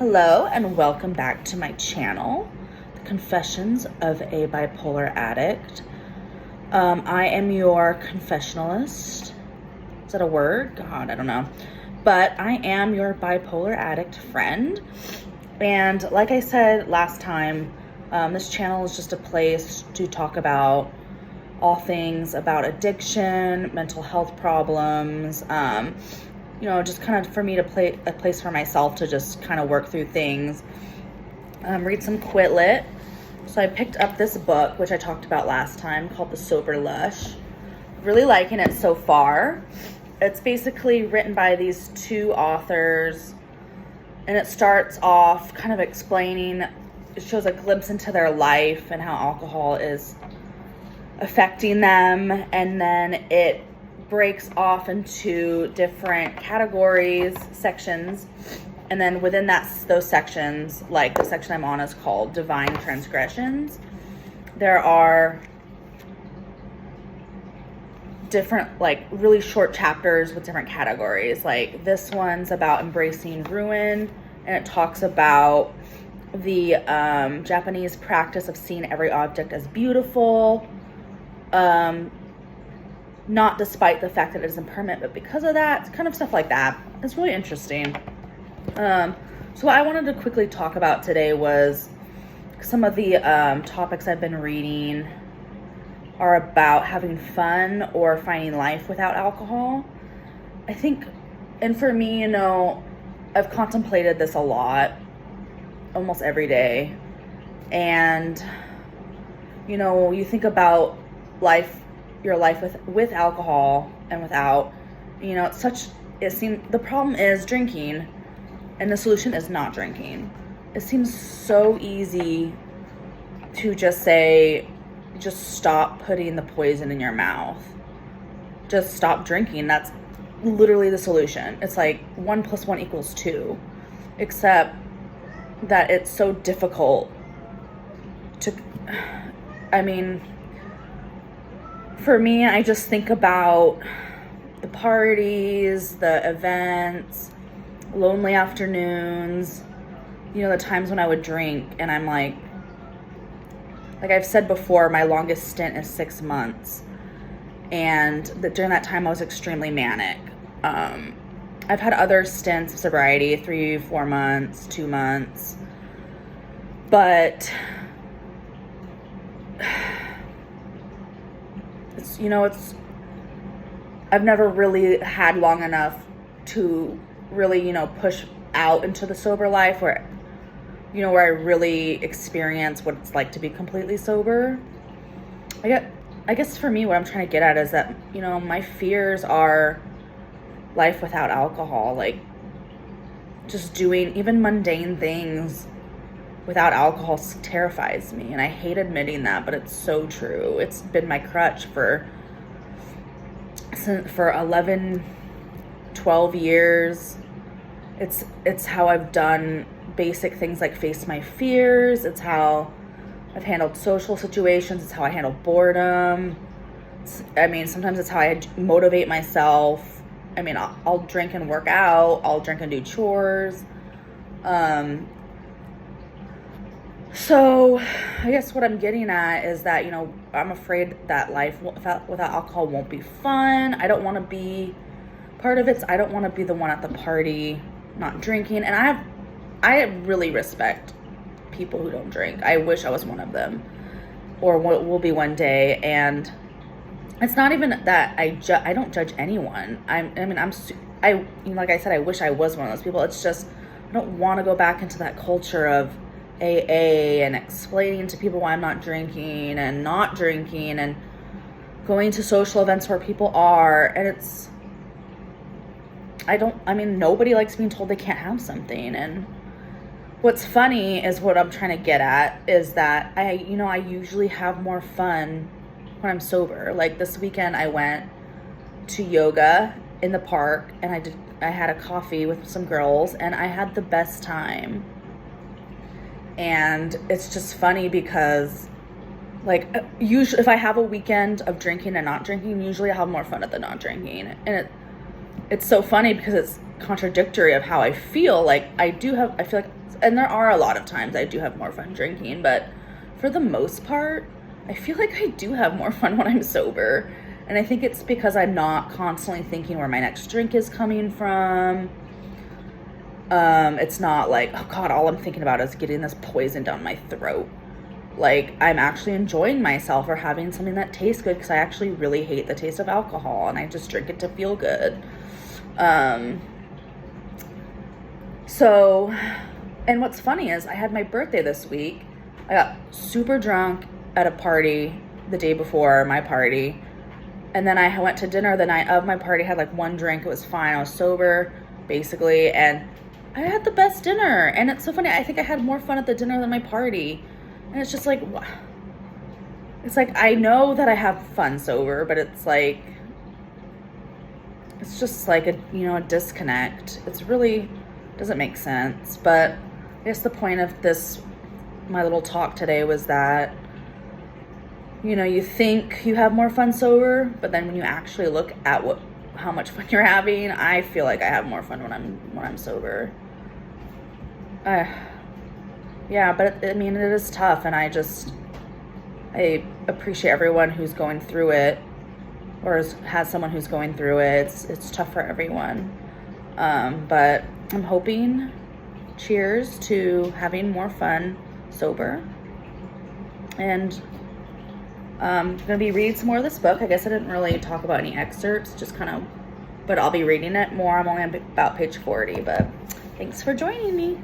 Hello and welcome back to my channel, The Confessions of a Bipolar Addict. I am your confessionalist. Is that a word? God, I don't know. But I am your bipolar addict friend. And like I said last time, this channel is just a place to talk about all things about addiction, mental health problems, just kind of for me to play a place for myself to just kind of work through things, read some Quit Lit. So I picked up this book, which I talked about last time, called The Sober Lush. Really liking it so far. It's basically written by these two authors, and it starts off kind of explaining, it shows a glimpse into their life and how alcohol is affecting them, and then it breaks off into different categories, sections, and then within those sections, like the section I'm on is called Divine Transgressions. There are different, like, really short chapters with different categories. Like this one's about embracing ruin, and it talks about the Japanese practice of seeing every object as beautiful, not despite the fact that it is impermanent, but because of that, kind of stuff like that. It's really interesting. So what I wanted to quickly talk about today was some of the topics I've been reading are about having fun or finding life without alcohol. I think, and for me, I've contemplated this a lot, almost every day. And, you think about your life with alcohol and without, the problem is drinking, and the solution is not drinking. It seems so easy to just say, just stop putting the poison in your mouth. Just stop drinking. That's literally the solution. It's like 1 + 1 = 2, except that it's so difficult for me, I just think about the parties, the events, lonely afternoons, the times when I would drink, and I'm like I've said before, my longest stint is 6 months, and during that time I was extremely manic. I've had other stints of sobriety, 3, 4 months, 2 months, but I've never really had long enough to really, push out into the sober life where I really experience what it's like to be completely sober. I guess for me, what I'm trying to get at is that, my fears are life without alcohol, like just doing even mundane things without alcohol terrifies me, and I hate admitting that, but it's so true. It's been my crutch for 11, 12 years. It's how I've done basic things like face my fears. It's how I've handled social situations. It's how I handle boredom. Sometimes it's how I motivate myself. I'll drink and work out. I'll drink and do chores. So I guess what I'm getting at is that, I'm afraid that life without alcohol won't be fun. I don't want to be part of it. I don't want to be the one at the party not drinking. And I really respect people who don't drink. I wish I was one of them, or will be one day. And it's not even that I don't judge anyone. Like I said, I wish I was one of those people. It's just, I don't want to go back into that culture of AA and explaining to people why I'm not drinking and not drinking and going to social events where people are. And nobody likes being told they can't have something. And what's funny is, what I'm trying to get at is that I usually have more fun when I'm sober. Like this weekend I went to yoga in the park, and I had a coffee with some girls, and I had the best time. And it's just funny because, usually if I have a weekend of drinking and not drinking, usually I have more fun at the not drinking. And it's so funny because it's contradictory of how I feel. Like I feel like, and there are a lot of times I do have more fun drinking, but for the most part, I feel like I do have more fun when I'm sober. And I think it's because I'm not constantly thinking where my next drink is coming from. It's not like, oh God, all I'm thinking about is getting this poison down my throat. Like, I'm actually enjoying myself or having something that tastes good, because I actually really hate the taste of alcohol and I just drink it to feel good. So, and what's funny is I had my birthday this week. I got super drunk at a party the day before my party. And then I went to dinner the night of my party, had like one drink. It was fine. I was sober, basically. And I had the best dinner. And it's so funny. I think I had more fun at the dinner than my party. And it's just like, it's like, I know that I have fun sober, but it's like, it's just like a, you know, a disconnect. It's really doesn't make sense. But I guess the point of my little talk today was that, you know, you think you have more fun sober, but then when you actually look at how much fun you're having, I feel like I have more fun when I'm sober. Yeah, but I mean, it is tough, and I appreciate everyone who's going through it, or has someone who's going through it. It's tough for everyone. But I'm hoping, cheers to having more fun sober. And I'm going to be reading some more of this book. I guess I didn't really talk about any excerpts, just kind of, but I'll be reading it more. I'm only about page 40, but thanks for joining me.